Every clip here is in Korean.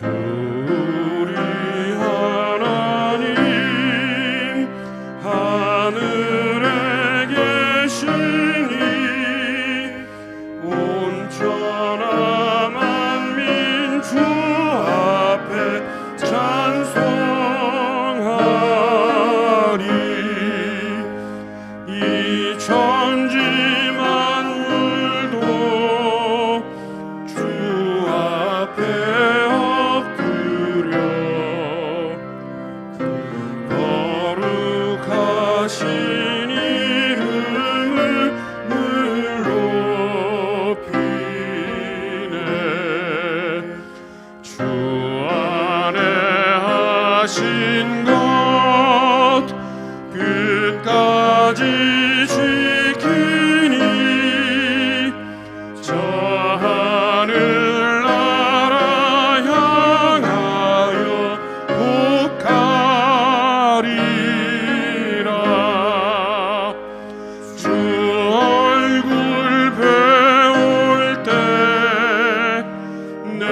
우리 하나님 하늘에 계시니 온천하 만민 주 앞에 찬송하리. 이 천지 만물도 주 앞에 엎드려 그 거룩하신 이름을 높이네. 주 안에 하신 것 끝까지 지키니 저 하늘나라 향하여 복하리라. 주 얼굴 배울 때 내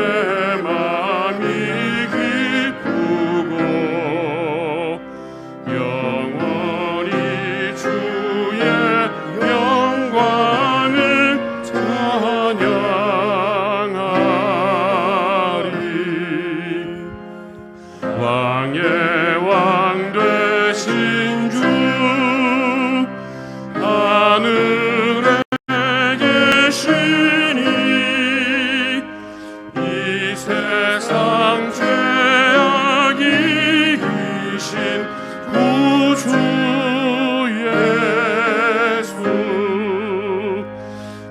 맘이 기쁘고 영원히 주의 영광을 찬양하리. 왕의 왕 되신 주 하늘에 계시니 이 세상 죄악 이기신 구주 예수.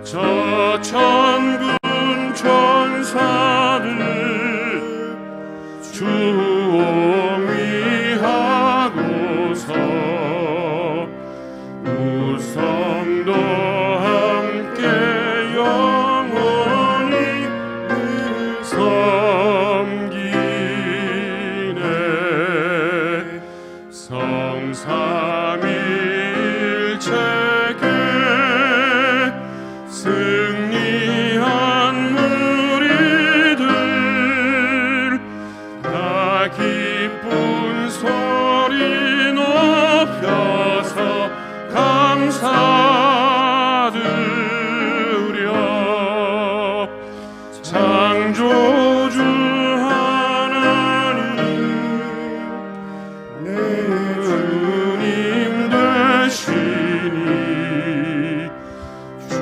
저 천군 천사들 주 옹위하고서 우성도 함께 영원히 섬기네. 성삼위일체계 승리한 무리들 다 기쁜 소리 높여서 감사드려. 창조주 하나님 내 주님 되시니 주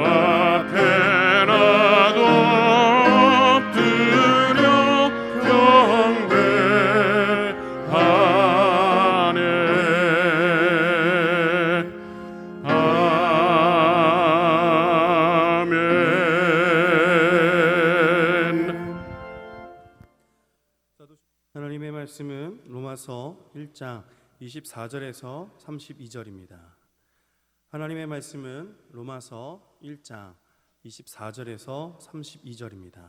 앞에 나도 엎드려 경배하네. 아멘. 하나님의 말씀은 로마서 1장 24절에서 32절입니다. 하나님의 말씀은 로마서 1장 24절에서 32절입니다.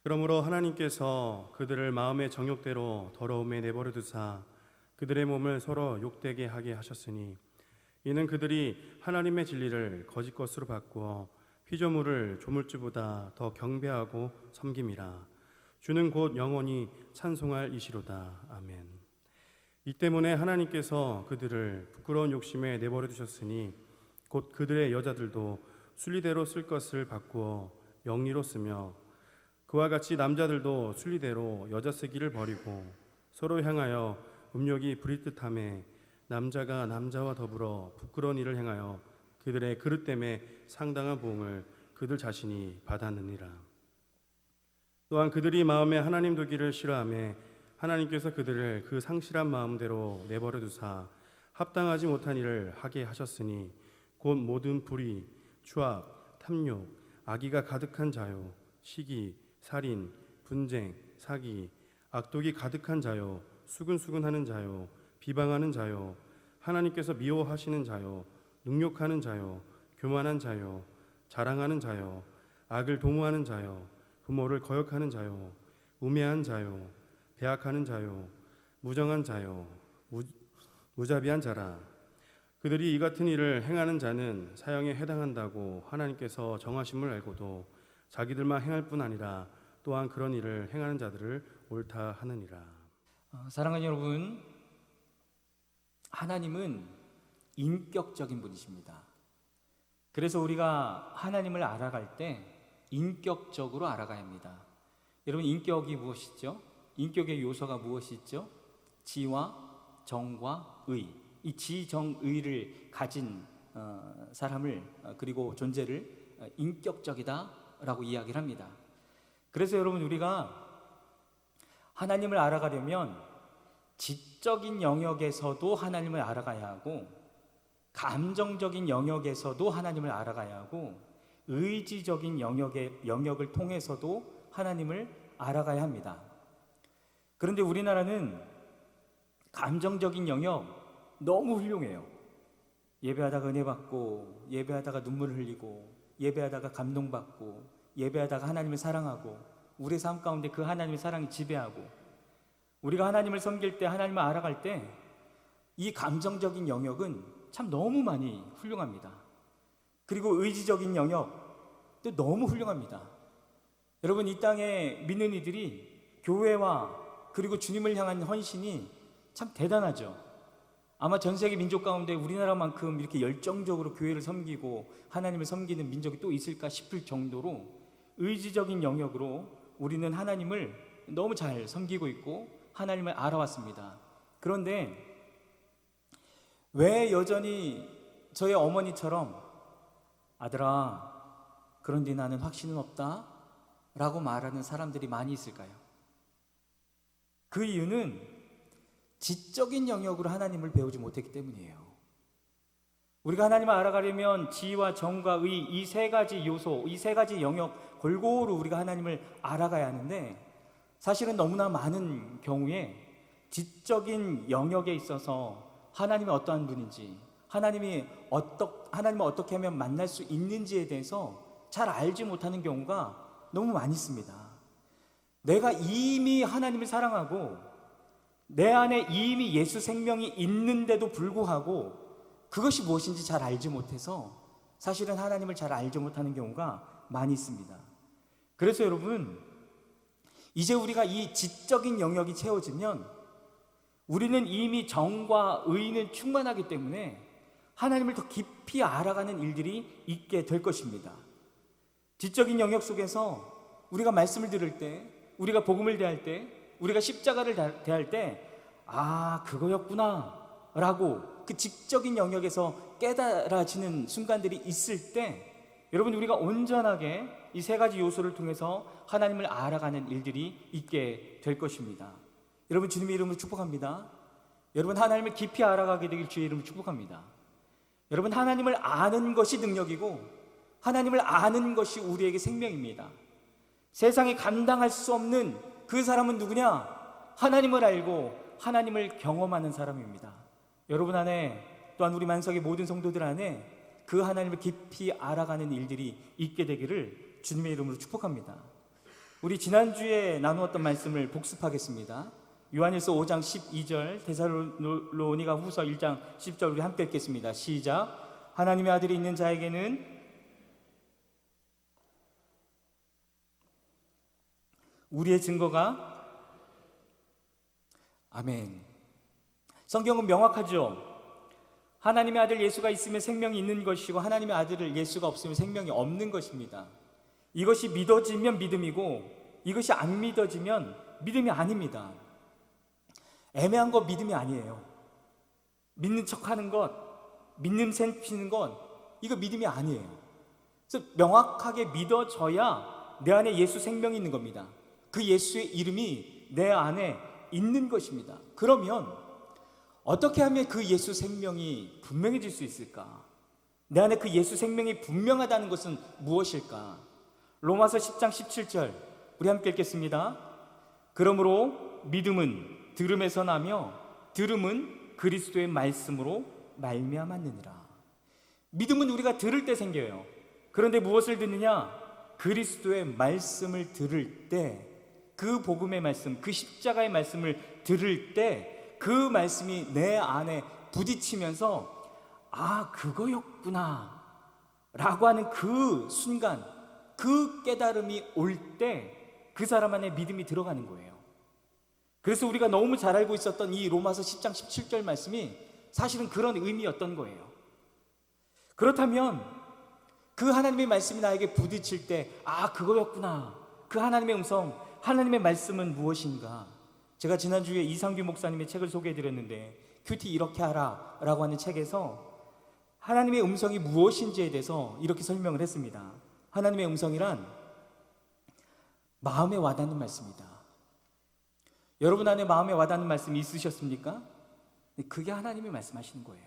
그러므로 하나님께서 그들을 마음의 정욕대로 더러움에 내버려 두사 그들의 몸을 서로 욕되게 하게 하셨으니 이는 그들이 하나님의 진리를 거짓 것으로 바꾸어 피조물을 조물주보다 더 경배하고 섬김이라. 주는 곧 영원히 찬송할 이시로다. 아멘. 이 때문에 하나님께서 그들을 부끄러운 욕심에 내버려 두셨으니 곧 그들의 여자들도 순리대로 쓸 것을 바꾸어 영리로 쓰며 그와 같이 남자들도 순리대로 여자 쓰기를 버리고 서로 향하여 음욕이 부릴 듯하며 남자가 남자와 더불어 부끄러운 일을 행하여 그들의 그릇 때문에 상당한 보응을 그들 자신이 받았느니라. 또한 그들이 마음에 하나님 두기를 싫어하며 하나님께서 그들을 그 상실한 마음대로 내버려 두사 합당하지 못한 일을 하게 하셨으니 곧 모든 불의, 추악, 탐욕, 악의가 가득한 자요, 시기, 살인, 분쟁, 사기, 악독이 가득한 자요, 수근수근하는 자요, 비방하는 자요, 하나님께서 미워하시는 자요, 능욕하는 자요, 교만한 자요, 자랑하는 자요, 악을 도모하는 자요, 부모를 거역하는 자요, 우매한 자요, 배악하는 자요, 무정한 자요, 무자비한 자라. 그들이 이 같은 일을 행하는 자는 사형에 해당한다고 하나님께서 정하심을 알고도 자기들만 행할 뿐 아니라 또한 그런 일을 행하는 자들을 옳다 하느니라. 사랑하는 여러분, 하나님은 인격적인 분이십니다. 그래서 우리가 하나님을 알아갈 때 인격적으로 알아가야 합니다. 여러분, 인격이 무엇이죠? 인격의 요소가 무엇이죠? 지와 정과 의. 이 지, 정, 의를 가진 사람을 그리고 존재를 인격적이다라고 이야기를 합니다. 그래서 여러분, 우리가 하나님을 알아가려면 지적인 영역에서도 하나님을 알아가야 하고, 감정적인 영역에서도 하나님을 알아가야 하고, 의지적인 영역을 통해서도 하나님을 알아가야 합니다. 그런데 우리나라는 감정적인 영역 너무 훌륭해요. 예배하다가 은혜 받고, 예배하다가 눈물을 흘리고, 예배하다가 감동받고, 예배하다가 하나님을 사랑하고, 우리의 삶 가운데 그 하나님의 사랑이 지배하고, 우리가 하나님을 섬길 때, 하나님을 알아갈 때 이 감정적인 영역은 참 너무 많이 훌륭합니다. 그리고 의지적인 영역도 너무 훌륭합니다. 여러분, 이 땅에 믿는 이들이 교회와 그리고 주님을 향한 헌신이 참 대단하죠. 아마 전 세계 민족 가운데 우리나라만큼 이렇게 열정적으로 교회를 섬기고 하나님을 섬기는 민족이 또 있을까 싶을 정도로 의지적인 영역으로 우리는 하나님을 너무 잘 섬기고 있고 하나님을 알아왔습니다. 그런데 왜 여전히 저희 어머니처럼 아들아, 그런데 나는 확신은 없다 라고 말하는 사람들이 많이 있을까요? 그 이유는 지적인 영역으로 하나님을 배우지 못했기 때문이에요. 우리가 하나님을 알아가려면 지와 정과 의, 이 세 가지 요소, 이 세 가지 영역 골고루 우리가 하나님을 알아가야 하는데, 사실은 너무나 많은 경우에 지적인 영역에 있어서 하나님이 어떠한 분인지, 하나님을 어떻게 하면 만날 수 있는지에 대해서 잘 알지 못하는 경우가 너무 많이 있습니다. 내가 이미 하나님을 사랑하고 내 안에 이미 예수 생명이 있는데도 불구하고 그것이 무엇인지 잘 알지 못해서 사실은 하나님을 잘 알지 못하는 경우가 많이 있습니다. 그래서 여러분, 이제 우리가 이 지적인 영역이 채워지면 우리는 이미 정과 의는 충만하기 때문에 하나님을 더 깊이 알아가는 일들이 있게 될 것입니다. 지적인 영역 속에서 우리가 말씀을 들을 때, 우리가 복음을 대할 때, 우리가 십자가를 대할 때, 아, 그거였구나 라고 그 지적인 영역에서 깨달아지는 순간들이 있을 때, 여러분, 우리가 온전하게 이 세 가지 요소를 통해서 하나님을 알아가는 일들이 있게 될 것입니다. 여러분, 주님의 이름으로 축복합니다. 여러분, 하나님을 깊이 알아가게 되길 주의 이름으로 축복합니다. 여러분, 하나님을 아는 것이 능력이고 하나님을 아는 것이 우리에게 생명입니다. 세상에 감당할 수 없는 그 사람은 누구냐? 하나님을 알고 하나님을 경험하는 사람입니다. 여러분 안에, 또한 우리 만석의 모든 성도들 안에 그 하나님을 깊이 알아가는 일들이 있게 되기를 주님의 이름으로 축복합니다. 우리 지난주에 나누었던 말씀을 복습하겠습니다. 요한일서 5장 12절, 데살로니가 후서 1장 10절 우리 함께 읽겠습니다. 시작. 하나님의 아들이 있는 자에게는 우리의 증거가, 아멘. 성경은 명확하죠. 하나님의 아들 예수가 있으면 생명이 있는 것이고 하나님의 아들 예수가 없으면 생명이 없는 것입니다. 이것이 믿어지면 믿음이고 이것이 안 믿어지면 믿음이 아닙니다. 애매한 거 믿음이 아니에요. 믿는 척하는 것, 믿는 셈 피는 것, 이거 믿음이 아니에요. 그래서 명확하게 믿어져야 내 안에 예수 생명이 있는 겁니다. 그 예수의 이름이 내 안에 있는 것입니다. 그러면 어떻게 하면 그 예수 생명이 분명해질 수 있을까? 내 안에 그 예수 생명이 분명하다는 것은 무엇일까? 로마서 10장 17절 우리 함께 읽겠습니다. 그러므로 믿음은 들음에서 나며 들음은 그리스도의 말씀으로 말미암았느니라. 믿음은 우리가 들을 때 생겨요. 그런데 무엇을 듣느냐? 그리스도의 말씀을 들을 때, 그 복음의 말씀, 그 십자가의 말씀을 들을 때 그 말씀이 내 안에 부딪히면서 아, 그거였구나 라고 하는 그 순간, 그 깨달음이 올 때 그 사람 안에 믿음이 들어가는 거예요. 그래서 우리가 너무 잘 알고 있었던 이 로마서 10장 17절 말씀이 사실은 그런 의미였던 거예요. 그렇다면 그 하나님의 말씀이 나에게 부딪힐 때 그거였구나. 그 하나님의 음성, 하나님의 말씀은 무엇인가? 제가 지난주에 이상규 목사님의 책을 소개해드렸는데 큐티 이렇게 하라 라고 하는 책에서 하나님의 음성이 무엇인지에 대해서 이렇게 설명을 했습니다. 하나님의 음성이란 마음에 와닿는 말씀이다. 여러분 안에 마음에 와닿는 말씀이 있으셨습니까? 그게 하나님이 말씀하시는 거예요.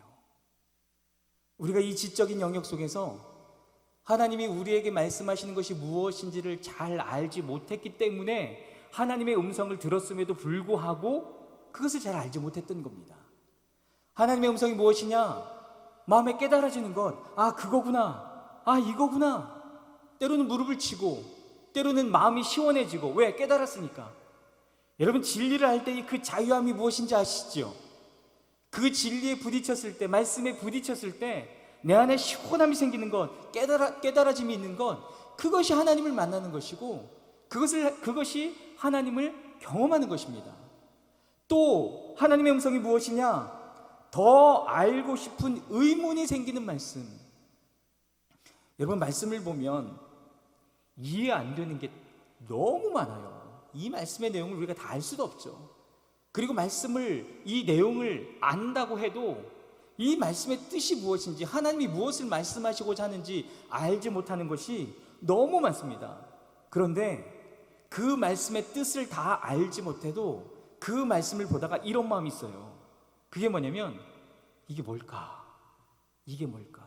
우리가 이 지적인 영역 속에서 하나님이 우리에게 말씀하시는 것이 무엇인지를 잘 알지 못했기 때문에 하나님의 음성을 들었음에도 불구하고 그것을 잘 알지 못했던 겁니다. 하나님의 음성이 무엇이냐? 마음에 깨달아지는 것. 그거구나. 이거구나. 때로는 무릎을 치고 때로는 마음이 시원해지고. 왜? 깨달았으니까. 여러분, 진리를 할 때 그 자유함이 무엇인지 아시죠? 그 진리에 부딪혔을 때, 말씀에 부딪혔을 때 내 안에 시원함이 생기는 것, 깨달아짐이 있는 것, 그것이 하나님을 만나는 것이고 그것이 하나님을 경험하는 것입니다. 또 하나님의 음성이 무엇이냐? 더 알고 싶은 의문이 생기는 말씀. 여러분, 말씀을 보면 이해 안 되는 게 너무 많아요. 이 말씀의 내용을 우리가 다 알 수도 없죠. 그리고 이 내용을 안다고 해도 이 말씀의 뜻이 무엇인지, 하나님이 무엇을 말씀하시고자 하는지 알지 못하는 것이 너무 많습니다. 그런데 그 말씀의 뜻을 다 알지 못해도 그 말씀을 보다가 이런 마음이 있어요. 그게 뭐냐면, 이게 뭘까? 이게 뭘까?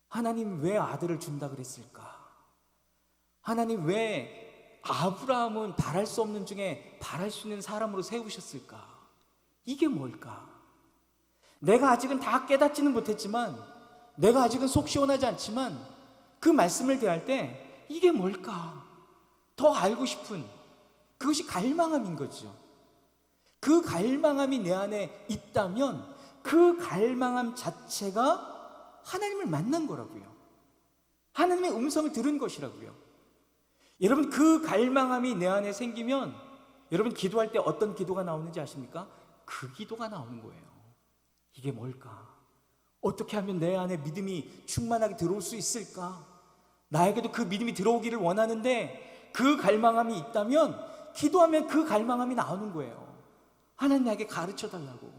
하나님 왜 아들을 준다 그랬을까? 하나님 왜 아브라함은 바랄 수 없는 중에 바랄 수 있는 사람으로 세우셨을까? 이게 뭘까? 내가 아직은 다 깨닫지는 못했지만, 내가 아직은 속 시원하지 않지만 그 말씀을 대할 때 이게 뭘까? 더 알고 싶은, 그것이 갈망함인 거죠. 그 갈망함이 내 안에 있다면 그 갈망함 자체가 하나님을 만난 거라고요. 하나님의 음성을 들은 것이라고요. 여러분, 그 갈망함이 내 안에 생기면 여러분, 기도할 때 어떤 기도가 나오는지 아십니까? 그 기도가 나오는 거예요. 이게 뭘까? 어떻게 하면 내 안에 믿음이 충만하게 들어올 수 있을까? 나에게도 그 믿음이 들어오기를 원하는데 그 갈망함이 있다면 기도하면 그 갈망함이 나오는 거예요. 하나님 나에게 가르쳐 달라고,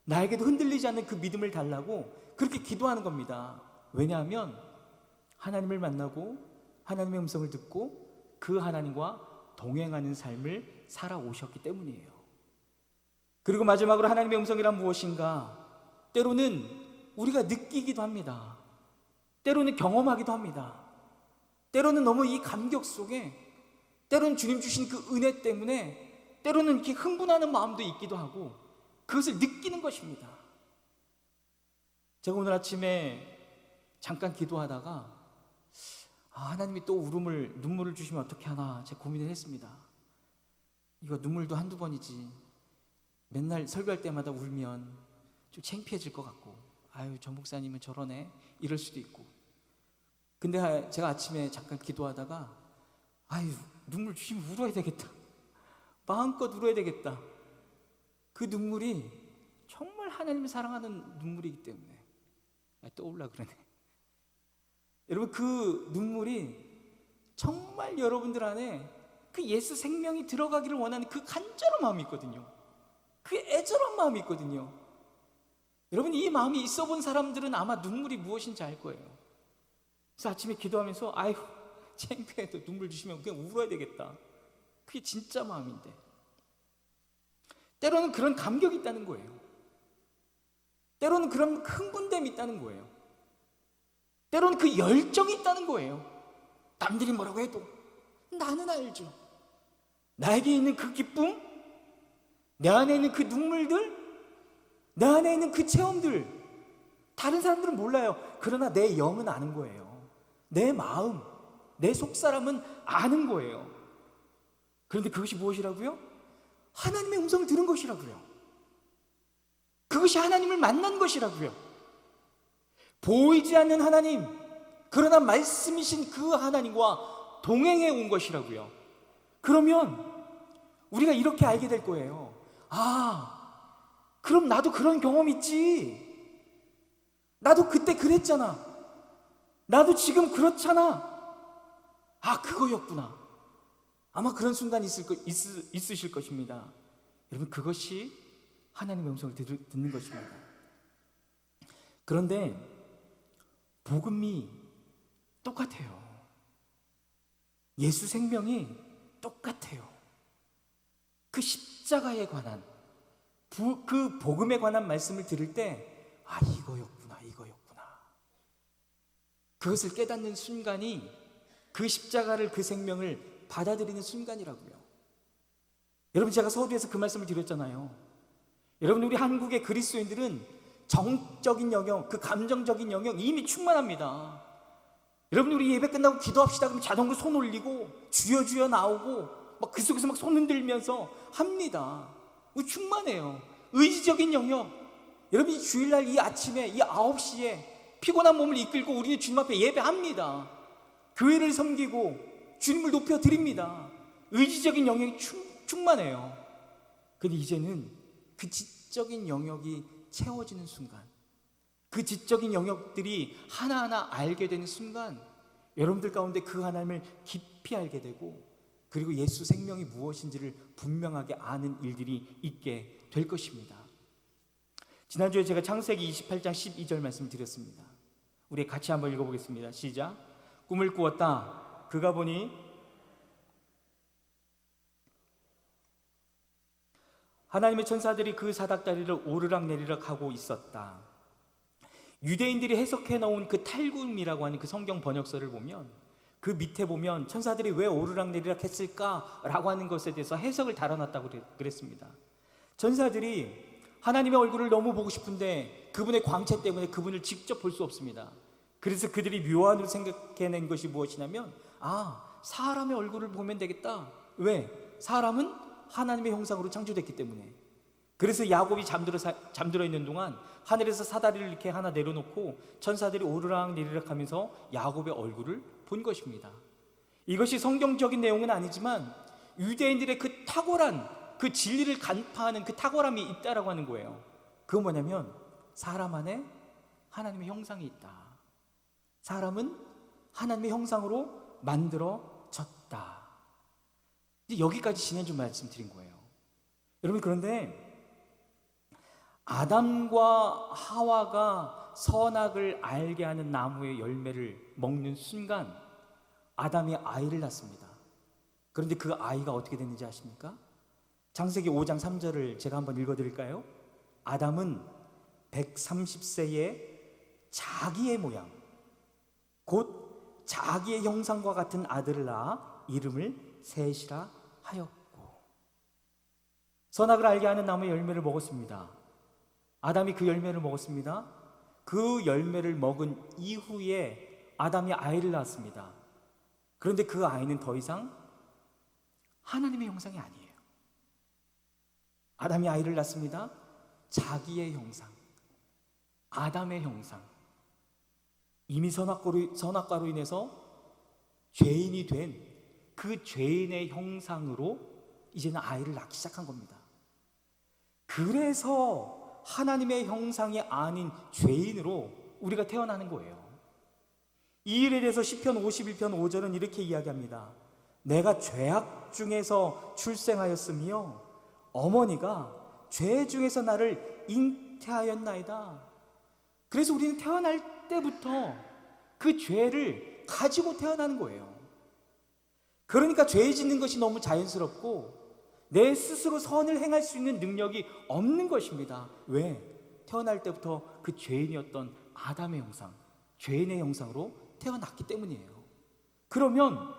나에게도 흔들리지 않는 그 믿음을 달라고 그렇게 기도하는 겁니다. 왜냐하면 하나님을 만나고 하나님의 음성을 듣고 그 하나님과 동행하는 삶을 살아오셨기 때문이에요. 그리고 마지막으로 하나님의 음성이란 무엇인가? 때로는 우리가 느끼기도 합니다. 때로는 경험하기도 합니다. 때로는 너무 이 감격 속에, 때로는 주님 주신 그 은혜 때문에 때로는 이렇게 흥분하는 마음도 있기도 하고 그것을 느끼는 것입니다. 제가 오늘 아침에 잠깐 기도하다가 하나님이 또 눈물을 주시면 어떻게 하나 제가 고민을 했습니다. 이거 눈물도 한두 번이지 맨날 설교할 때마다 울면 좀 창피해질 것 같고, 저 목사님은 저러네 이럴 수도 있고. 근데 제가 아침에 잠깐 기도하다가 눈물 주시면 울어야 되겠다, 마음껏 울어야 되겠다. 그 눈물이 정말 하나님을 사랑하는 눈물이기 때문에 떠올라 그러네. 여러분, 그 눈물이 정말 여러분들 안에 그 예수 생명이 들어가기를 원하는 그 간절한 마음이 있거든요. 그 애절한 마음이 있거든요. 여러분, 이 마음이 있어 본 사람들은 아마 눈물이 무엇인지 알 거예요. 그래서 아침에 기도하면서 창피해도 눈물 주시면 그냥 울어야 되겠다. 그게 진짜 마음인데, 때로는 그런 감격이 있다는 거예요. 때로는 그런 흥분됨이 있다는 거예요. 때로는 그 열정이 있다는 거예요. 남들이 뭐라고 해도 나는 알죠. 나에게 있는 그 기쁨, 내 안에 있는 그 눈물들, 내 안에 있는 그 체험들, 다른 사람들은 몰라요. 그러나 내 영은 아는 거예요. 내 마음, 내 속사람은 아는 거예요. 그런데 그것이 무엇이라고요? 하나님의 음성을 들은 것이라고요. 그것이 하나님을 만난 것이라고요. 보이지 않는 하나님, 그러나 말씀이신 그 하나님과 동행해 온 것이라고요. 그러면 우리가 이렇게 알게 될 거예요. 아, 그럼 나도 그런 경험 있지. 나도 그때 그랬잖아. 나도 지금 그렇잖아. 아, 그거였구나. 아마 그런 순간이 있으실 것입니다. 여러분, 그것이 하나님의 음성을 듣는 것입니다. 그런데 복음이 똑같아요. 예수 생명이 똑같아요. 그 십자가에 관한 그 복음에 관한 말씀을 들을 때, 아, 이거였구나. 그것을 깨닫는 순간이 그 십자가를, 그 생명을 받아들이는 순간이라고요. 여러분, 제가 서두에서 그 말씀을 드렸잖아요. 여러분, 우리 한국의 그리스도인들은 정적인 영역, 그 감정적인 영역 이미 충만합니다. 여러분, 우리 예배 끝나고 기도합시다 그러면 자동으로 손 올리고 주여 주여 나오고 막 그 속에서 막 손 흔들면서 합니다. 충만해요. 의지적인 영역. 여러분, 이 주일날 이 아침에 이 9시에 피곤한 몸을 이끌고 우리는 주님 앞에 예배합니다. 교회를 섬기고 주님을 높여드립니다. 의지적인 영역이 충만해요. 근데 이제는 그 지적인 영역이 채워지는 순간, 그 지적인 영역들이 하나하나 알게 되는 순간, 여러분들 가운데 그 하나님을 깊이 알게 되고, 그리고 예수 생명이 무엇인지를 분명하게 아는 일들이 있게 될 것입니다. 지난주에 제가 창세기 28장 12절 말씀 드렸습니다. 우리 같이 한번 읽어보겠습니다. 시작. 꿈을 꾸었다. 그가 보니 하나님의 천사들이 그 사닥다리를 오르락내리락 하고 있었다. 유대인들이 해석해 놓은 그 탈굼이라고 하는 그 성경 번역서를 보면, 그 밑에 보면 천사들이 왜 오르락내리락 했을까라고 하는 것에 대해서 해석을 달아놨다고 그랬습니다. 천사들이 하나님의 얼굴을 너무 보고 싶은데 그분의 광채 때문에 그분을 직접 볼 수 없습니다. 그래서 그들이 묘안으로 생각해낸 것이 무엇이냐면, 아, 사람의 얼굴을 보면 되겠다. 왜? 사람은 하나님의 형상으로 창조됐기 때문에. 그래서 야곱이 잠들어 있는 동안 하늘에서 사다리를 이렇게 하나 내려놓고 천사들이 오르락 내리락 하면서 야곱의 얼굴을 본 것입니다. 이것이 성경적인 내용은 아니지만 유대인들의 그 탁월한 그 진리를 간파하는 그 탁월함이 있다라고 하는 거예요. 그건 뭐냐면, 사람 안에 하나님의 형상이 있다. 사람은 하나님의 형상으로 만들어졌다. 이제 여기까지 지난주 말씀드린 거예요. 여러분, 그런데 아담과 하와가 선악을 알게 하는 나무의 열매를 먹는 순간 아담이 아이를 낳습니다. 그런데 그 아이가 어떻게 됐는지 아십니까? 창세기 5장 3절을 제가 한번 읽어드릴까요? 아담은 130세에 자기의 모양, 곧 자기의 형상과 같은 아들을 낳아 이름을 셋이라 하였고. 선악을 알게 하는 나무의 열매를 먹었습니다. 아담이 그 열매를 먹었습니다. 그 열매를 먹은 이후에 아담이 아이를 낳았습니다. 그런데 그 아이는 더 이상 하나님의 형상이 아니에요. 아담이 아이를 낳습니다. 자기의 형상, 아담의 형상. 이미 선악과로 인해서 죄인이 된 그 죄인의 형상으로 이제는 아이를 낳기 시작한 겁니다. 그래서 하나님의 형상이 아닌 죄인으로 우리가 태어나는 거예요. 이 일에 대해서 시편 51편 5절은 이렇게 이야기합니다. 내가 죄악 중에서 출생하였으며 어머니가 죄 중에서 나를 잉태하였나이다. 그래서 우리는 태어날 때부터 그 죄를 가지고 태어나는 거예요. 그러니까 죄 짓는 것이 너무 자연스럽고 내 스스로 선을 행할 수 있는 능력이 없는 것입니다. 왜? 태어날 때부터 그 죄인이었던 아담의 형상, 죄인의 형상으로 태어났기 때문이에요. 그러면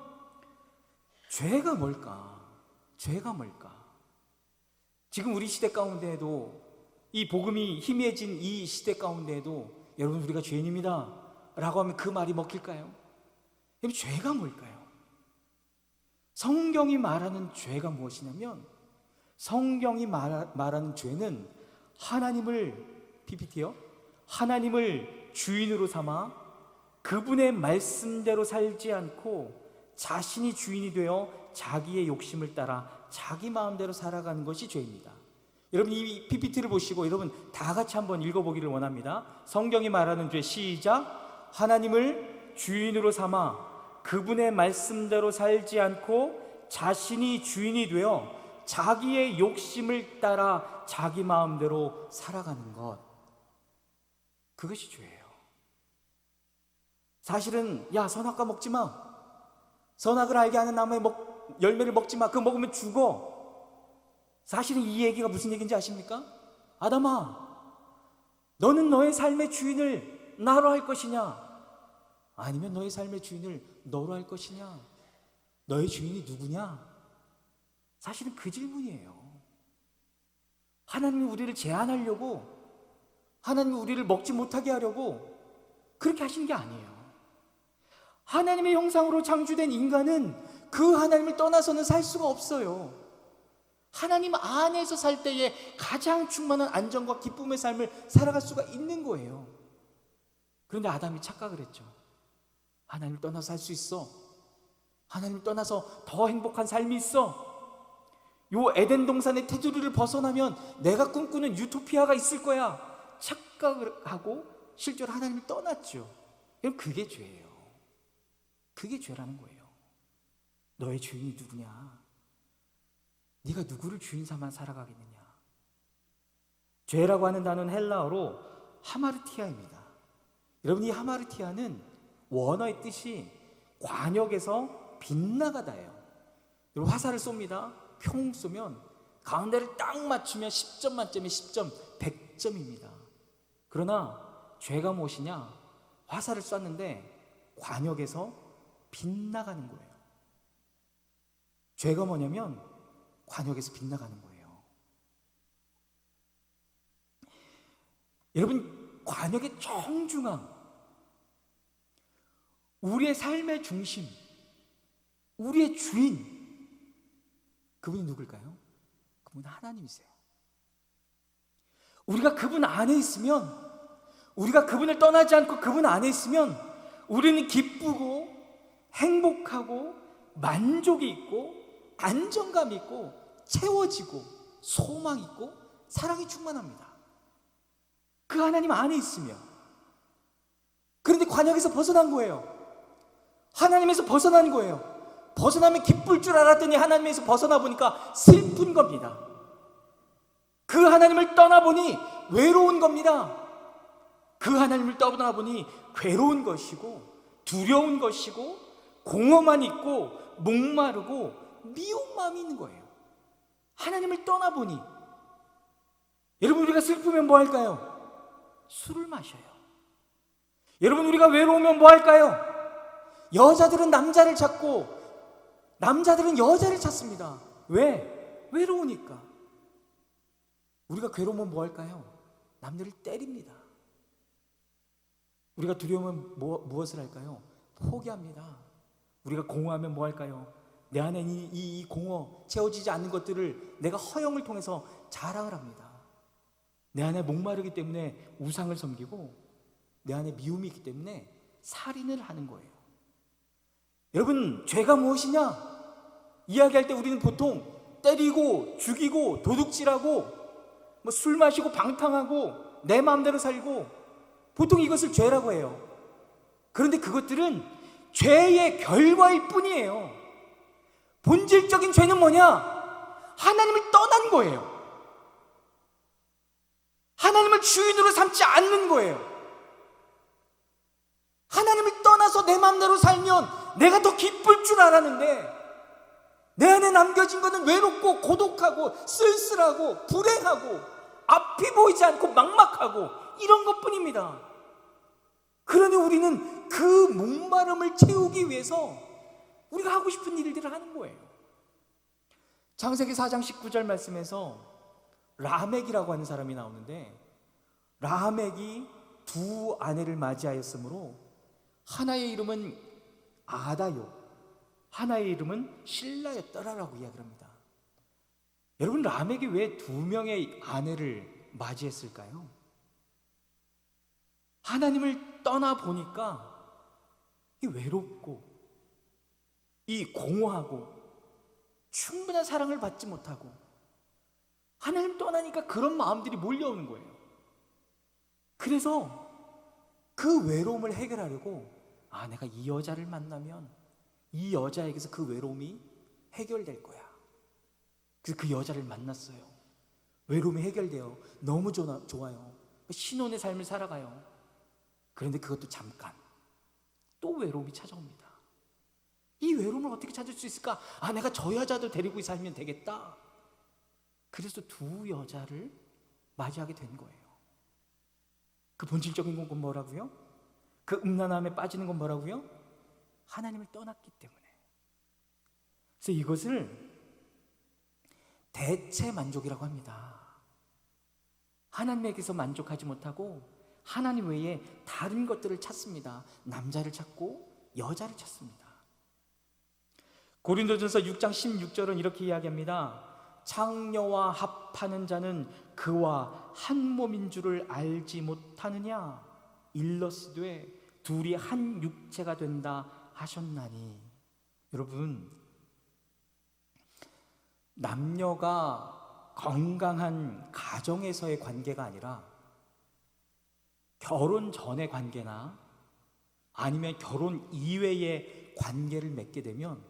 죄가 뭘까? 죄가 뭘까? 지금 우리 시대 가운데에도, 이 복음이 희미해진 이 시대 가운데에도 여러분, 우리가 죄인입니다 라고 하면 그 말이 먹힐까요? 그럼 죄가 뭘까요? 성경이 말하는 죄가 무엇이냐면, 성경이 말하는 죄는 하나님을, PPT요? 하나님을 주인으로 삼아 그분의 말씀대로 살지 않고 자신이 주인이 되어 자기의 욕심을 따라 자기 마음대로 살아가는 것이 죄입니다. 여러분 이 PPT를 보시고 여러분 다 같이 한번 읽어보기를 원합니다. 성경이 말하는 죄, 시작. 하나님을 주인으로 삼아 그분의 말씀대로 살지 않고 자신이 주인이 되어 자기의 욕심을 따라 자기 마음대로 살아가는 것, 그것이 죄예요. 사실은 야 선악과 먹지 마, 선악을 알게 하는 나무의 열매를 먹지 마, 그거 먹으면 죽어. 사실은 이 얘기가 무슨 얘기인지 아십니까? 아담아, 너는 너의 삶의 주인을 나로 할 것이냐, 아니면 너의 삶의 주인을 너로 할 것이냐, 너의 주인이 누구냐? 사실은 그 질문이에요. 하나님이 우리를 제한하려고, 하나님이 우리를 먹지 못하게 하려고 그렇게 하시는 게 아니에요. 하나님의 형상으로 창조된 인간은 그 하나님을 떠나서는 살 수가 없어요. 하나님 안에서 살 때에 가장 충만한 안정과 기쁨의 삶을 살아갈 수가 있는 거예요. 그런데 아담이 착각을 했죠. 하나님을 떠나서 살 수 있어, 하나님을 떠나서 더 행복한 삶이 있어, 요 에덴 동산의 테두리를 벗어나면 내가 꿈꾸는 유토피아가 있을 거야, 착각을 하고 실제로 하나님을 떠났죠. 그럼 그게 죄예요. 그게 죄라는 거예요. 너의 주인이 누구냐? 네가 누구를 주인 삼아 살아가겠느냐? 죄라고 하는 단어는 헬라어로 하마르티아입니다. 여러분 이 하마르티아는 원어의 뜻이 관역에서 빗나가다예요. 여러분 화살을 쏩니다. 평 쏘면 가운데를 딱 맞추면 10점 만점에 10점, 100점입니다. 그러나 죄가 무엇이냐? 화살을 쐈는데 관역에서 빗나가는 거예요. 죄가 뭐냐면 관역에서 빗나가는 거예요. 여러분 관역의 정중앙, 우리의 삶의 중심, 우리의 주인, 그분이 누굴까요? 그분은 하나님이세요. 우리가 그분 안에 있으면, 우리가 그분을 떠나지 않고 그분 안에 있으면 우리는 기쁘고 행복하고 만족이 있고 안정감이 있고 채워지고 소망이 있고 사랑이 충만합니다. 그 하나님 안에 있으면. 그런데 관역에서 벗어난 거예요. 하나님에서 벗어난 거예요. 벗어나면 기쁠 줄 알았더니 하나님에서 벗어나 보니까 슬픈 겁니다. 그 하나님을 떠나보니 외로운 겁니다. 그 하나님을 떠나보니 괴로운 것이고 두려운 것이고 공허만 있고 목마르고 미운 마음이 있는 거예요. 하나님을 떠나보니. 여러분 우리가 슬프면 뭐 할까요? 술을 마셔요. 여러분 우리가 외로우면 뭐 할까요? 여자들은 남자를 찾고 남자들은 여자를 찾습니다. 왜? 외로우니까. 우리가 괴로우면 뭐 할까요? 남들을 때립니다. 우리가 두려우면 무엇을 할까요? 포기합니다. 우리가 공허하면 뭐 할까요? 내 안에 이 공허, 채워지지 않는 것들을 내가 허영을 통해서 자랑을 합니다. 내 안에 목마르기 때문에 우상을 섬기고 내 안에 미움이 있기 때문에 살인을 하는 거예요. 여러분 죄가 무엇이냐? 이야기할 때 우리는 보통 때리고 죽이고 도둑질하고 술 마시고 방탕하고 내 마음대로 살고 보통 이것을 죄라고 해요. 그런데 그것들은 죄의 결과일 뿐이에요. 본질적인 죄는 뭐냐? 하나님을 떠난 거예요. 하나님을 주인으로 삼지 않는 거예요. 하나님을 떠나서 내 마음대로 살면 내가 더 기쁠 줄 알았는데 내 안에 남겨진 것은 외롭고 고독하고 쓸쓸하고 불행하고 앞이 보이지 않고 막막하고 이런 것뿐입니다. 그러니 우리는 그 목마름을 채우기 위해서 우리가 하고 싶은 일들을 하는 거예요. 창세기 4장 19절 말씀에서 라멕이라고 하는 사람이 나오는데, 라멕이 두 아내를 맞이하였으므로 하나의 이름은 아다요, 하나의 이름은 실라였더라라고 이야기를 합니다. 여러분 라멕이 왜 두 명의 아내를 맞이했을까요? 하나님을 떠나 보니까 이 외롭고 이 공허하고 충분한 사랑을 받지 못하고 하나님 떠나니까 그런 마음들이 몰려오는 거예요. 그래서 그 외로움을 해결하려고 내가 이 여자를 만나면 이 여자에게서 그 외로움이 해결될 거야. 그래서 그 여자를 만났어요. 외로움이 해결돼요. 너무 좋아요. 신혼의 삶을 살아가요. 그런데 그것도 잠깐. 또 외로움이 찾아옵니다. 이 외로움을 어떻게 찾을 수 있을까? 내가 저 여자도 데리고 살면 되겠다. 그래서 두 여자를 맞이하게 된 거예요. 그 본질적인 건 뭐라고요? 그 음란함에 빠지는 건 뭐라고요? 하나님을 떠났기 때문에. 그래서 이것을 대체 만족이라고 합니다. 하나님에게서 만족하지 못하고 하나님 외에 다른 것들을 찾습니다. 남자를 찾고 여자를 찾습니다. 고린도전서 6장 16절은 이렇게 이야기합니다. 창녀와 합하는 자는 그와 한 몸인 줄을 알지 못하느냐? 일러스되 둘이 한 육체가 된다 하셨나니. 여러분, 남녀가 건강한 가정에서의 관계가 아니라 결혼 전의 관계나 아니면 결혼 이외의 관계를 맺게 되면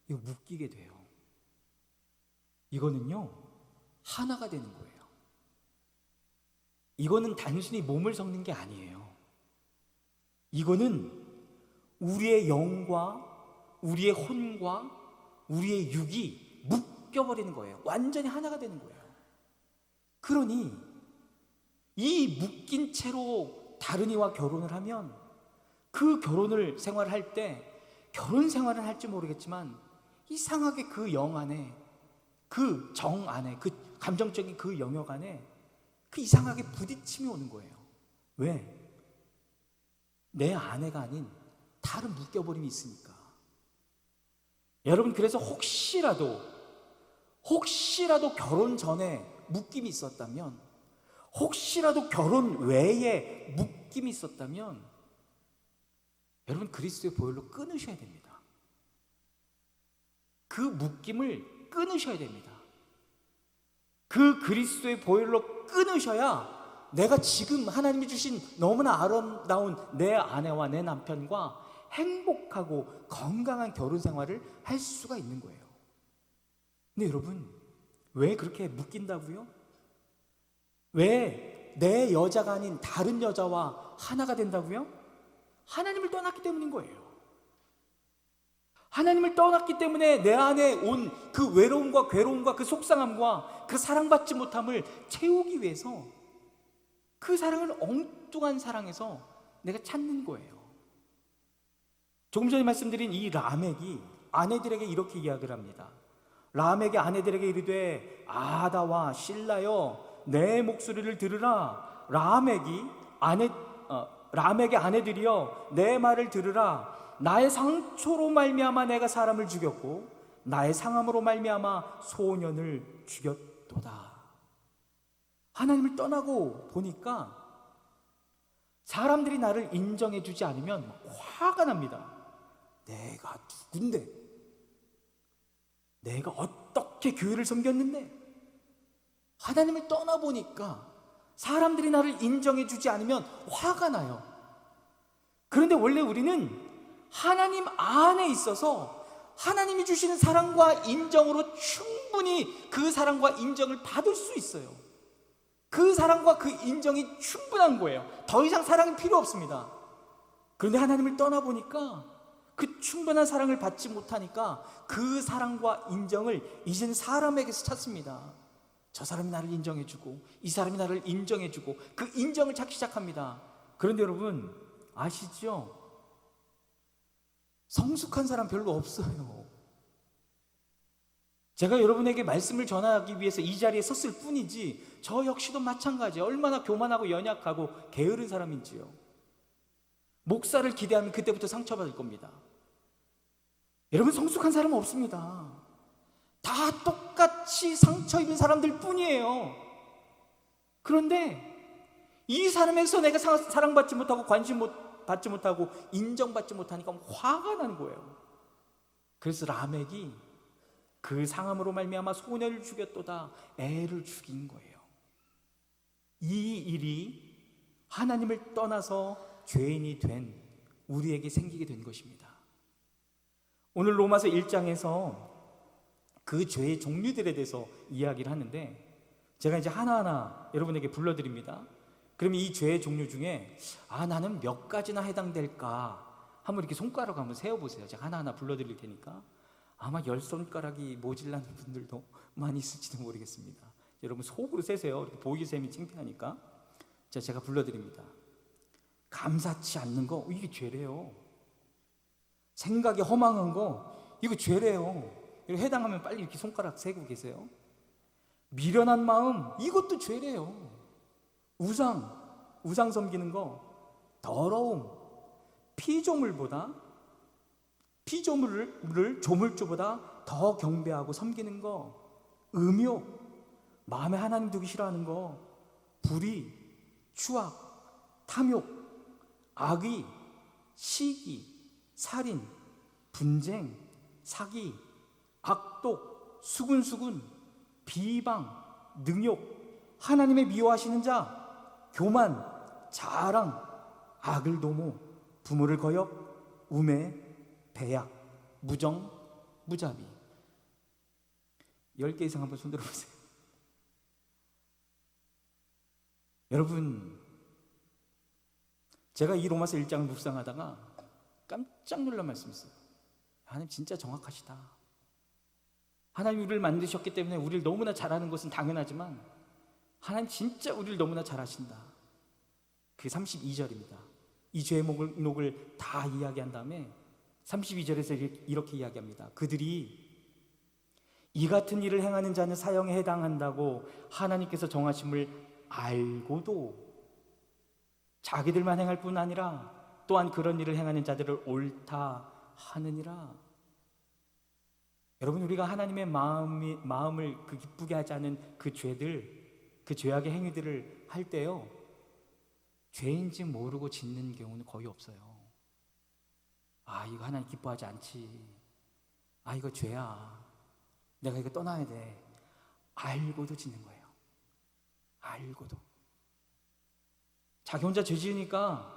이거 묶이게 돼요. 이거는요, 하나가 되는 거예요. 이거는 단순히 몸을 섞는 게 아니에요. 이거는 우리의 영과 우리의 혼과 우리의 육이 묶여버리는 거예요. 완전히 하나가 되는 거예요. 그러니 이 묶인 채로 다른 이와 결혼을 하면 그 결혼을 생활할 때 결혼 생활은 할지 모르겠지만 이상하게 그 영 안에, 그 정 안에, 그 감정적인 그 영역 안에 그 이상하게 부딪힘이 오는 거예요. 왜? 내 아내가 아닌 다른 묶여버림이 있으니까. 여러분, 그래서 혹시라도 결혼 전에 묶임이 있었다면, 혹시라도 결혼 외에 묶임이 있었다면 여러분, 그리스도의 보혈로 끊으셔야 됩니다. 그 묶임을 끊으셔야 됩니다. 그 그리스도의 보혈로 끊으셔야 내가 지금 하나님이 주신 너무나 아름다운 내 아내와 내 남편과 행복하고 건강한 결혼 생활을 할 수가 있는 거예요. 근데 여러분, 왜 그렇게 묶인다고요? 왜 내 여자가 아닌 다른 여자와 하나가 된다고요? 하나님을 떠났기 때문인 거예요. 하나님을 떠났기 때문에 내 안에 온 그 외로움과 괴로움과 그 속상함과 그 사랑받지 못함을 채우기 위해서 그 사랑을 엉뚱한 사랑에서 내가 찾는 거예요. 조금 전에 말씀드린 이 라멕이 아내들에게 이렇게 이야기를 합니다. 라멕의 아내들에게 이르되 아다와 실라여 내 목소리를 들으라. 라멕의 아내들이여 내 말을 들으라. 나의 상처로 말미암아 내가 사람을 죽였고 나의 상함으로 말미암아 소년을 죽였도다. 하나님을 떠나고 보니까 사람들이 나를 인정해 주지 않으면 화가 납니다. 내가 누군데? 내가 어떻게 교회를 섬겼는데? 하나님을 떠나보니까 사람들이 나를 인정해 주지 않으면 화가 나요. 그런데 원래 우리는 하나님 안에 있어서 하나님이 주시는 사랑과 인정으로 충분히 그 사랑과 인정을 받을 수 있어요. 그 사랑과 그 인정이 충분한 거예요. 더 이상 사랑이 필요 없습니다. 그런데 하나님을 떠나보니까 그 충분한 사랑을 받지 못하니까 그 사랑과 인정을 이제는 사람에게서 찾습니다. 저 사람이 나를 인정해주고 이 사람이 나를 인정해주고 그 인정을 찾기 시작합니다. 그런데 여러분 아시죠? 성숙한 사람 별로 없어요. 제가 여러분에게 말씀을 전하기 위해서 이 자리에 섰을 뿐이지 저 역시도 마찬가지예요. 얼마나 교만하고 연약하고 게으른 사람인지요. 목사를 기대하면 그때부터 상처받을 겁니다. 여러분, 성숙한 사람은 없습니다. 다 똑같이 상처 입은 사람들 뿐이에요. 그런데 이 사람에서 내가 사랑받지 못하고 관심 못 받지 못하고 인정받지 못하니까 화가 나는 거예요. 그래서 라멕이 그 상함으로 말미암아 소년을 죽였도다 애를 죽인 거예요. 이 일이 하나님을 떠나서 죄인이 된 우리에게 생기게 된 것입니다. 오늘 로마서 1장에서 그 죄의 종류들에 대해서 이야기를 하는데, 제가 이제 하나하나 여러분에게 불러드립니다. 그러면 이 죄의 종류 중에 나는 몇 가지나 해당될까 한번 이렇게 손가락 한번 세어보세요. 제가 하나하나 불러드릴 테니까 아마 10손가락이 모질라는 분들도 많이 있을지도 모르겠습니다. 여러분 속으로 세세요. 이렇게 보이기 셈이 창피하니까. 자, 제가 불러드립니다. 감사치 않는 거, 이게 죄래요. 생각이 허망한 거, 이거 죄래요. 이거 해당하면 빨리 이렇게 손가락 세고 계세요. 미련한 마음, 이것도 죄래요. 우상 섬기는 거, 더러움, 피조물을 조물주보다 더 경배하고 섬기는 거, 음욕, 마음에 하나님 두기 싫어하는 거, 불의, 추악, 탐욕, 악의, 시기, 살인, 분쟁, 사기, 악독, 수군수군, 비방, 능욕, 하나님의 미워하시는 자, 교만, 자랑, 악을 도모, 부모를 거역, 우매, 배약, 무정, 무자비. 10개 이상 한번 손들어 보세요. 여러분, 제가 이 로마서 1장을 묵상하다가 깜짝 놀란 말씀이 있어요. 하나님 진짜 정확하시다. 하나님 우리를 만드셨기 때문에 우리를 너무나 잘하는 것은 당연하지만 하나님 진짜 우리를 너무나 잘하신다. 그게 32절입니다. 이 죄의 목록을 다 이야기한 다음에 32절에서 이렇게 이야기합니다. 그들이 이 같은 일을 행하는 자는 사형에 해당한다고 하나님께서 정하심을 알고도 자기들만 행할 뿐 아니라 또한 그런 일을 행하는 자들을 옳다 하느니라. 여러분, 우리가 하나님의 마음을 기쁘게 하지 않은 그 죄들, 그 죄악의 행위들을 할 때요, 죄인지 모르고 짓는 경우는 거의 없어요. 이거 하나님 기뻐하지 않지. 이거 죄야. 내가 이거 떠나야 돼. 알고도 짓는 거예요. 알고도. 자기 혼자 죄 지으니까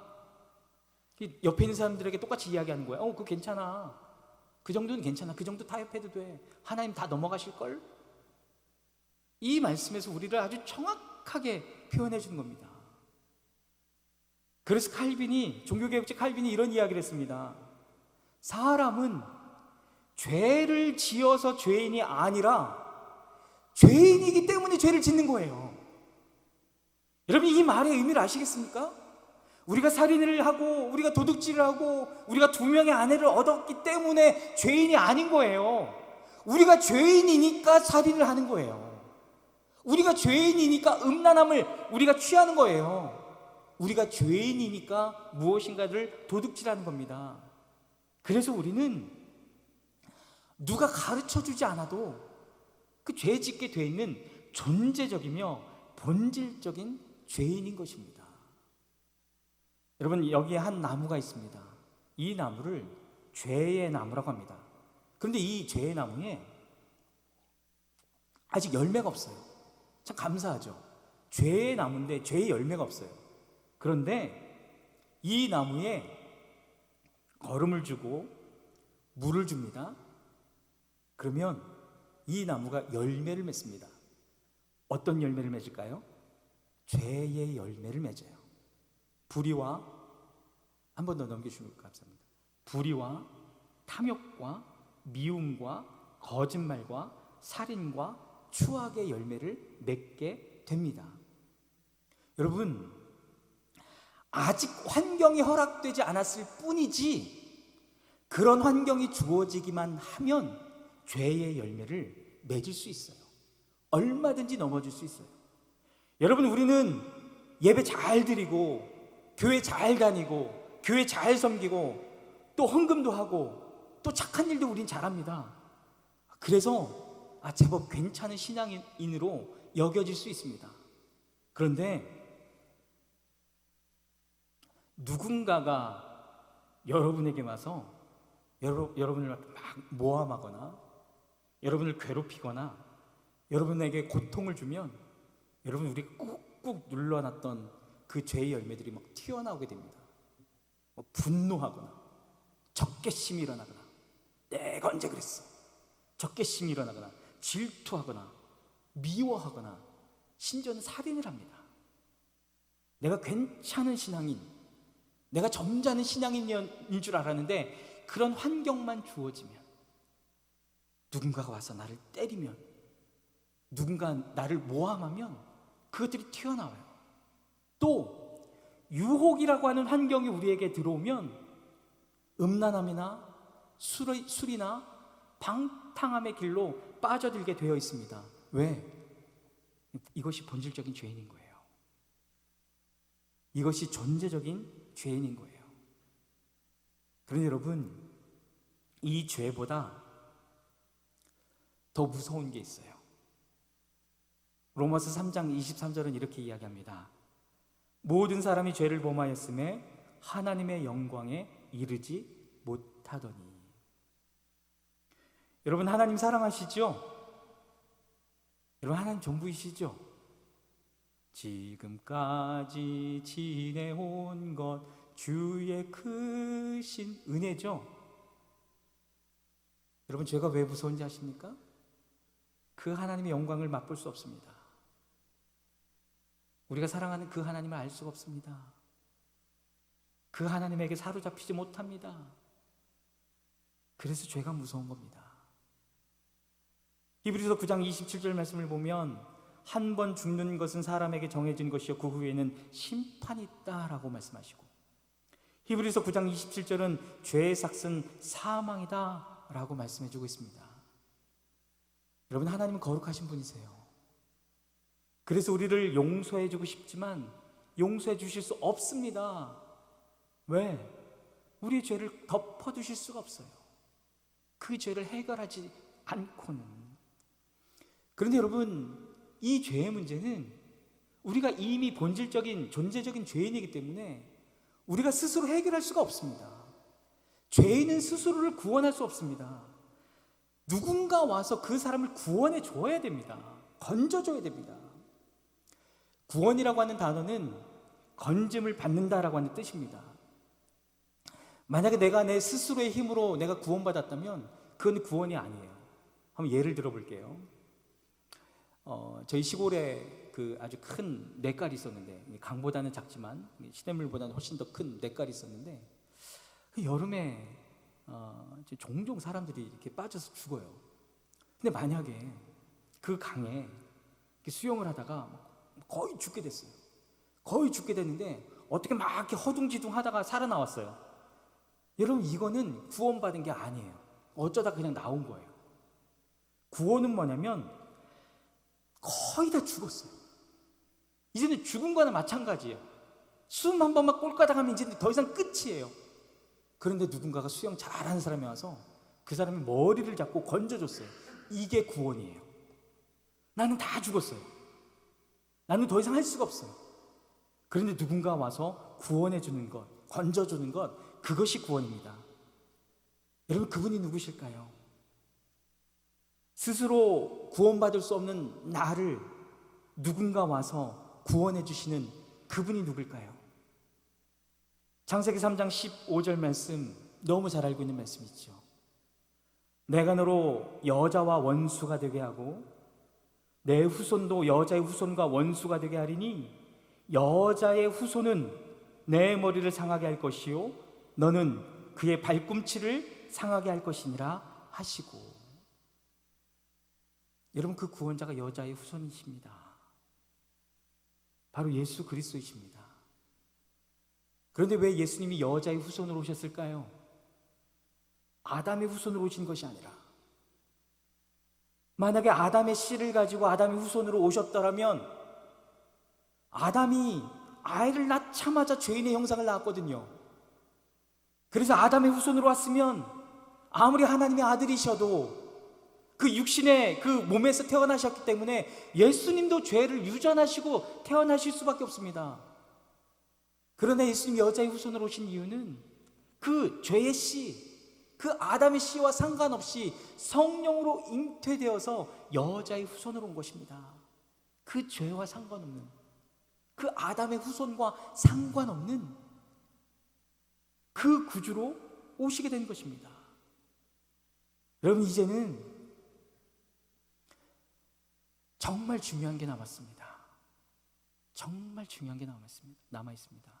옆에 있는 사람들에게 똑같이 이야기하는 거예요. 그거 괜찮아. 그 정도는 괜찮아. 그 정도 타협해도 돼. 하나님 다 넘어가실걸? 이 말씀에서 우리를 아주 정확하게 표현해 주는 겁니다. 그래서 종교개혁자 칼빈이 이런 이야기를 했습니다. 사람은 죄를 지어서 죄인이 아니라 죄인이기 때문에 죄를 짓는 거예요. 여러분, 이 말의 의미를 아시겠습니까? 우리가 살인을 하고 우리가 도둑질을 하고 우리가 2명의 아내를 얻었기 때문에 죄인이 아닌 거예요. 우리가 죄인이니까 살인을 하는 거예요. 우리가 죄인이니까 음란함을 우리가 취하는 거예요. 우리가 죄인이니까 무엇인가를 도둑질하는 겁니다. 그래서 우리는 누가 가르쳐주지 않아도 그 죄 짓게 돼 있는 존재적이며 본질적인 죄인인 것입니다. 여러분, 여기에 한 나무가 있습니다. 이 나무를 죄의 나무라고 합니다. 그런데 이 죄의 나무에 아직 열매가 없어요. 참 감사하죠. 죄의 나무인데 죄의 열매가 없어요. 그런데 이 나무에 거름을 주고 물을 줍니다. 그러면 이 나무가 열매를 맺습니다. 어떤 열매를 맺을까요? 죄의 열매를 맺어요. 불의와, 한 번 더 넘겨주시면 감사합니다. 불의와 탐욕과 미움과 거짓말과 살인과 추악의 열매를 맺게 됩니다. 여러분, 아직 환경이 허락되지 않았을 뿐이지 그런 환경이 주어지기만 하면 죄의 열매를 맺을 수 있어요. 얼마든지 넘어질 수 있어요. 여러분, 우리는 예배 잘 드리고 교회 잘 다니고 교회 잘 섬기고 또 헌금도 하고 또 착한 일도 우린 잘합니다. 그래서 제법 괜찮은 신앙인으로 여겨질 수 있습니다. 그런데 누군가가 여러분에게 와서 여러분을 막 모함하거나 여러분을 괴롭히거나 여러분에게 고통을 주면 여러분 우리가 꾹꾹 눌러놨던 그 죄의 열매들이 막 튀어나오게 됩니다. 분노하거나 적개심이 일어나거나 내가 언제 그랬어? 적개심이 일어나거나 질투하거나 미워하거나 심지어는 살인을 합니다. 내가 괜찮은 신앙인, 내가 점잖은 신앙인인 줄 알았는데 그런 환경만 주어지면, 누군가가 와서 나를 때리면, 누군가 나를 모함하면 그것들이 튀어나와요. 또 유혹이라고 하는 환경이 우리에게 들어오면 음란함이나 술이나 방탕함의 길로 빠져들게 되어 있습니다. 왜? 이것이 본질적인 죄인인 거예요. 이것이 존재적인 죄인인 거예요. 그런데 여러분, 이 죄보다 더 무서운 게 있어요. 로마서 3장 23절은 이렇게 이야기합니다. 모든 사람이 죄를 범하였음에 하나님의 영광에 이르지 못하더니. 여러분, 하나님 사랑하시죠? 여러분, 하나님 전부이시죠? 지금까지 지내온 것 주의 크신 은혜죠? 여러분, 죄가 왜 무서운지 아십니까? 그 하나님의 영광을 맛볼 수 없습니다. 우리가 사랑하는 그 하나님을 알 수가 없습니다. 그 하나님에게 사로잡히지 못합니다. 그래서 죄가 무서운 겁니다. 히브리서 9장 27절 말씀을 보면 한 번 죽는 것은 사람에게 정해진 것이요 그 후에는 심판이 있다라고 말씀하시고, 히브리서 9장 27절은 죄의 삭은 사망이다 라고 말씀해주고 있습니다. 여러분, 하나님은 거룩하신 분이세요. 그래서 우리를 용서해주고 싶지만 용서해 주실 수 없습니다. 왜? 우리의 죄를 덮어두실 수가 없어요. 그 죄를 해결하지 않고는. 그런데 여러분, 이 죄의 문제는 우리가 이미 본질적인 존재적인 죄인이기 때문에 우리가 스스로 해결할 수가 없습니다. 죄인은 스스로를 구원할 수 없습니다. 누군가 와서 그 사람을 구원해 줘야 됩니다. 건져줘야 됩니다. 구원이라고 하는 단어는 건짐을 받는다라고 하는 뜻입니다. 만약에 내가 내 스스로의 힘으로 내가 구원받았다면 그건 구원이 아니에요. 한번 예를 들어볼게요. 저희 시골에 그 아주 큰 냇가리 있었는데, 강보다는 작지만 시냇물보다는 훨씬 더 큰 냇가리 있었는데, 그 여름에 종종 사람들이 이렇게 빠져서 죽어요. 근데 만약에 그 강에 수영을 하다가 거의 죽게 됐어요. 거의 죽게 됐는데 어떻게 막 이렇게 허둥지둥 하다가 살아나왔어요. 여러분, 이거는 구원받은 게 아니에요. 어쩌다 그냥 나온 거예요. 구원은 뭐냐면 거의 다 죽었어요. 이제는 죽은 거나 마찬가지예요. 숨 한 번만 꼴까닥 하면 이제 더 이상 끝이에요. 그런데 누군가가 수영 잘하는 사람이 와서 그 사람의 머리를 잡고 건져줬어요. 이게 구원이에요. 나는 다 죽었어요. 나는 더 이상 할 수가 없어요. 그런데 누군가 와서 구원해주는 것, 건져주는 것, 그것이 구원입니다. 여러분, 그분이 누구실까요? 스스로 구원받을 수 없는 나를 누군가 와서 구원해 주시는 그분이 누굴까요? 창세기 3장 15절 말씀, 너무 잘 알고 있는 말씀이죠. 내가 너로 여자와 원수가 되게 하고 내 후손도 여자의 후손과 원수가 되게 하리니 여자의 후손은 내 머리를 상하게 할 것이요 너는 그의 발꿈치를 상하게 할 것이니라 하시고. 여러분, 그 구원자가 여자의 후손이십니다. 바로 예수 그리스도이십니다. 그런데 왜 예수님이 여자의 후손으로 오셨을까요? 아담의 후손으로 오신 것이 아니라, 만약에 아담의 씨를 가지고 아담의 후손으로 오셨더라면 아담이 아이를 낳자마자 죄인의 형상을 낳았거든요. 그래서 아담의 후손으로 왔으면 아무리 하나님의 아들이셔도 그 육신의 그 몸에서 태어나셨기 때문에 예수님도 죄를 유전하시고 태어나실 수밖에 없습니다. 그러나 예수님 여자의 후손으로 오신 이유는 그 죄의 씨, 그 아담의 씨와 상관없이 성령으로 잉태되어서 여자의 후손으로 온 것입니다. 그 죄와 상관없는, 그 아담의 후손과 상관없는 그 구주로 오시게 된 것입니다. 여러분, 이제는 정말 중요한 게 남았습니다. 정말 중요한 게 남아있습니다.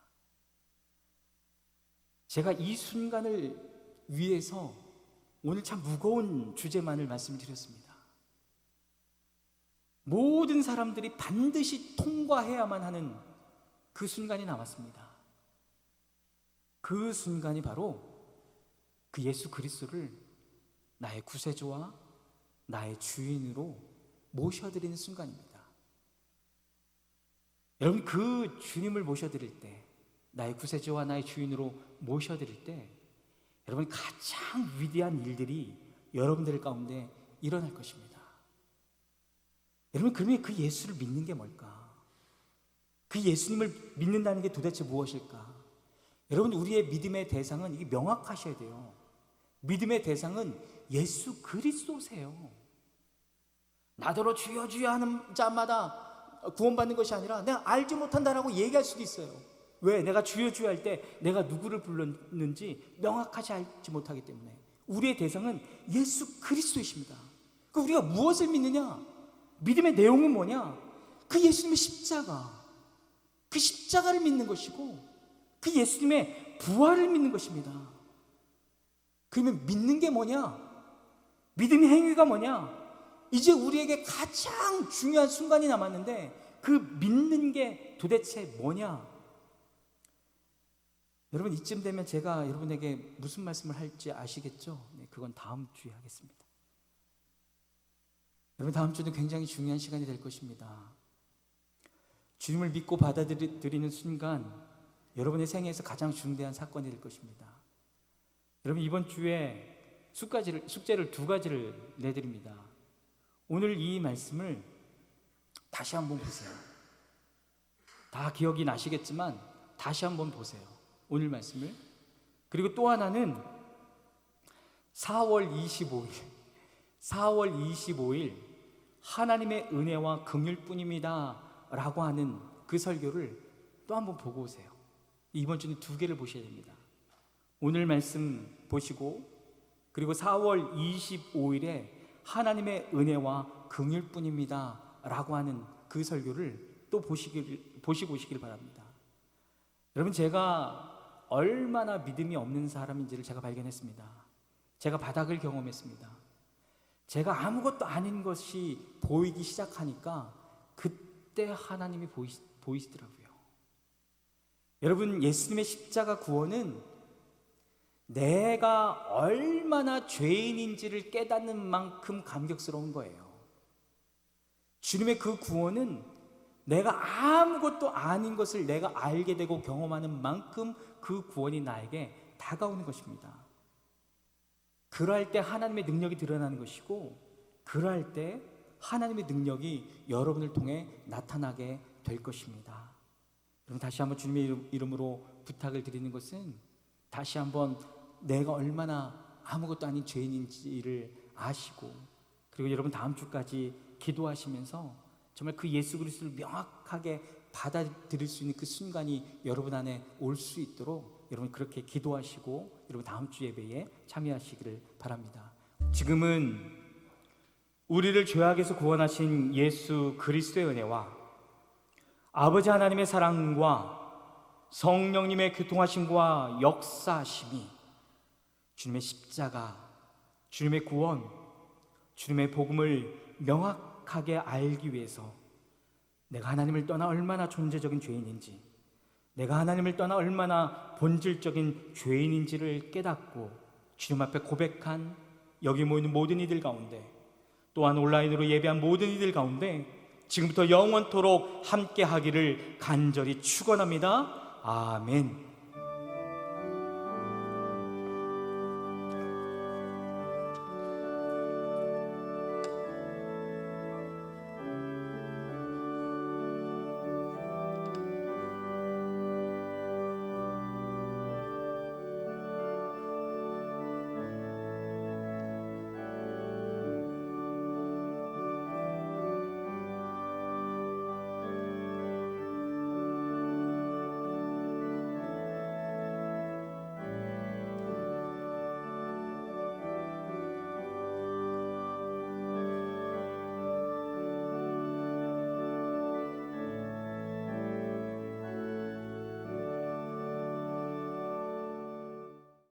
제가 이 순간을 위해서 오늘 참 무거운 주제만을 말씀드렸습니다. 모든 사람들이 반드시 통과해야만 하는 그 순간이 남았습니다. 그 순간이 바로 그 예수 그리스도를 나의 구세주와 나의 주인으로 모셔드리는 순간입니다. 여러분, 그 주님을 모셔드릴 때, 나의 구세주와 나의 주인으로 모셔드릴 때 여러분, 가장 위대한 일들이 여러분들 가운데 일어날 것입니다. 여러분, 그러면 그 예수를 믿는 게 뭘까? 그 예수님을 믿는다는 게 도대체 무엇일까? 여러분, 우리의 믿음의 대상은 이게 명확하셔야 돼요. 믿음의 대상은 예수 그리스도세요. 나더러 주여 주여 하는 자마다 구원받는 것이 아니라 내가 알지 못한다라고 얘기할 수도 있어요. 왜? 내가 주여 주여 할 때 내가 누구를 불렀는지 명확하지 알지 못하기 때문에. 우리의 대상은 예수 그리스도이십니다. 그 우리가 무엇을 믿느냐? 믿음의 내용은 뭐냐? 그 예수님의 십자가, 그 십자가를 믿는 것이고 그 예수님의 부활을 믿는 것입니다. 그러면 믿는 게 뭐냐? 믿음의 행위가 뭐냐? 이제 우리에게 가장 중요한 순간이 남았는데 그 믿는 게 도대체 뭐냐? 여러분, 이쯤 되면 제가 여러분에게 무슨 말씀을 할지 아시겠죠? 네, 그건 다음 주에 하겠습니다. 여러분, 다음 주는 굉장히 중요한 시간이 될 것입니다. 주님을 믿고 받아들이는 순간 여러분의 생애에서 가장 중대한 사건이 될 것입니다. 여러분, 이번 주에 숙제를 2가지를 내드립니다. 오늘 이 말씀을 다시 한번 보세요. 다 기억이 나시겠지만 다시 한번 보세요. 오늘 말씀을. 그리고 또 하나는 4월 25일 하나님의 은혜와 긍휼뿐입니다 라고 하는 그 설교를 또 한번 보고 오세요. 이번 주는 2개를 보셔야 됩니다. 오늘 말씀 보시고 그리고 4월 25일에 하나님의 은혜와 긍휼뿐입니다 라고 하는 그 설교를 또 보시고 오시길 바랍니다. 여러분, 제가 얼마나 믿음이 없는 사람인지를 제가 발견했습니다. 제가 바닥을 경험했습니다. 제가 아무것도 아닌 것이 보이기 시작하니까 그때 하나님이 보이시더라고요. 여러분, 예수님의 십자가 구원은 내가 얼마나 죄인인지를 깨닫는 만큼 감격스러운 거예요. 주님의 그 구원은 내가 아무것도 아닌 것을 내가 알게 되고 경험하는 만큼 그 구원이 나에게 다가오는 것입니다. 그러할 때 하나님의 능력이 드러나는 것이고, 그러할 때 하나님의 능력이 여러분을 통해 나타나게 될 것입니다. 여러분, 다시 한번 주님의 이름으로 부탁을 드리는 것은 다시 한번 내가 얼마나 아무것도 아닌 죄인인지를 아시고, 그리고 여러분 다음 주까지 기도하시면서 정말 그 예수 그리스도를 명확하게 받아들일 수 있는 그 순간이 여러분 안에 올 수 있도록 여러분 그렇게 기도하시고 여러분 다음 주 예배에 참여하시기를 바랍니다. 지금은 우리를 죄악에서 구원하신 예수 그리스도의 은혜와 아버지 하나님의 사랑과 성령님의 교통하심과 역사하심이, 주님의 십자가, 주님의 구원, 주님의 복음을 명확하게 알기 위해서 내가 하나님을 떠나 얼마나 존재적인 죄인인지, 내가 하나님을 떠나 얼마나 본질적인 죄인인지를 깨닫고 주님 앞에 고백한 여기 모이는 모든 이들 가운데, 또한 온라인으로 예배한 모든 이들 가운데 지금부터 영원토록 함께 하기를 간절히 축원합니다. 아멘.